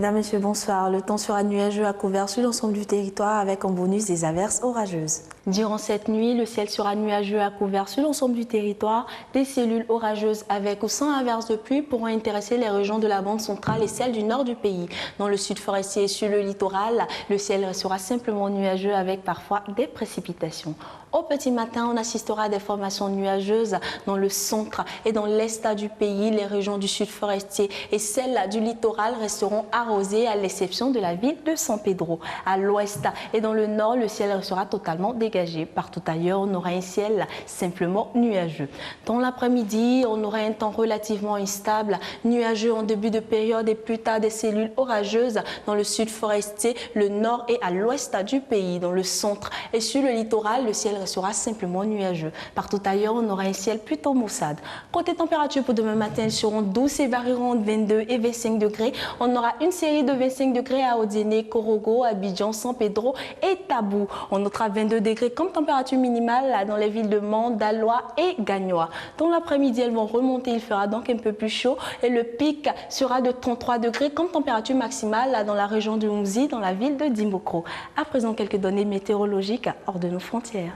Mesdames, Messieurs, bonsoir. Le temps sera nuageux à couvert sur l'ensemble du territoire avec en bonus des averses orageuses. Durant cette nuit, le ciel sera nuageux à couvert sur l'ensemble du territoire. Des cellules orageuses avec ou sans averses de pluie pourront intéresser les régions de la bande centrale et celles du nord du pays. Dans le sud forestier et sur le littoral, le ciel sera simplement nuageux avec parfois des précipitations. Au petit matin, on assistera à des formations nuageuses dans le centre et dans l'est du pays. Les régions du sud forestier et celles du littoral resteront arrosées à l'exception de la ville de San Pedro. À l'ouest et dans le nord, le ciel sera totalement dégagé. Partout ailleurs, on aura un ciel simplement nuageux. Dans l'après-midi, on aura un temps relativement instable, nuageux en début de période et plus tard des cellules orageuses dans le sud forestier, le nord et à l'ouest du pays. Dans le centre et sur le littoral, le ciel sera simplement nuageux. Partout ailleurs, on aura un ciel plutôt maussade. Côté température pour demain matin, elles seront douces et varieront entre 22 et 25 degrés. On aura une série de 25 degrés à Odiéné, Korogo, Abidjan, San Pedro et Tabou. On notera 22 degrés comme température minimale dans les villes de Mende, Daloa et Gagnoa. Dans l'après-midi, elles vont remonter, il fera donc un peu plus chaud et le pic sera de 33 degrés comme température maximale dans la région de Oumzi, dans la ville de Dimbokro. À présent, quelques données météorologiques hors de nos frontières.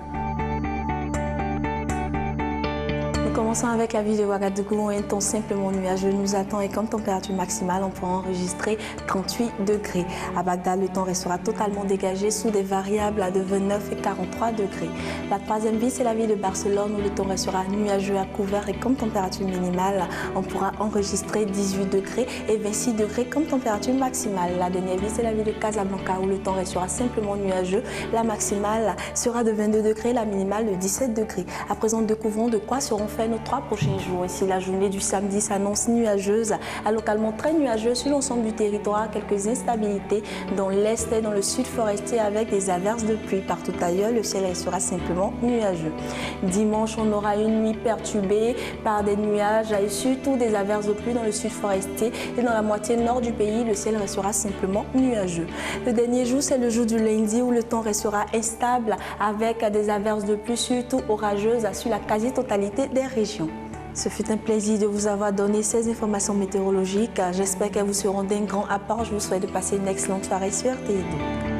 Commençons avec la ville de Ouagadougou où un temps simplement nuageux nous attend et comme température maximale, on pourra enregistrer 38 degrés. À Bagdad, le temps restera totalement dégagé sous des variables de 29 et 43 degrés. La troisième ville, c'est la ville de Barcelone où le temps restera nuageux à couvert et comme température minimale, on pourra enregistrer 18 degrés et 26 degrés comme température maximale. La dernière ville, c'est la ville de Casablanca où le temps restera simplement nuageux. La maximale sera de 22 degrés, la minimale de 17 degrés. À présent, découvrons de quoi seront faits nos 3 prochains jours. Ici, la journée du samedi s'annonce nuageuse, à localement très nuageuse sur l'ensemble du territoire. Quelques instabilités dans l'est et dans le sud forestier avec des averses de pluie. Partout ailleurs, le ciel sera simplement nuageux. Dimanche, on aura une nuit perturbée par des nuages et surtout des averses de pluie dans le sud forestier et dans la moitié nord du pays, le ciel restera simplement nuageux. Le dernier jour, c'est le jour du lundi où le temps restera instable avec des averses de pluie surtout orageuses sur la quasi-totalité des régions. Ce fut un plaisir de vous avoir donné ces informations météorologiques. J'espère qu'elles vous seront d'un grand apport. Je vous souhaite de passer une excellente soirée sur RTI2.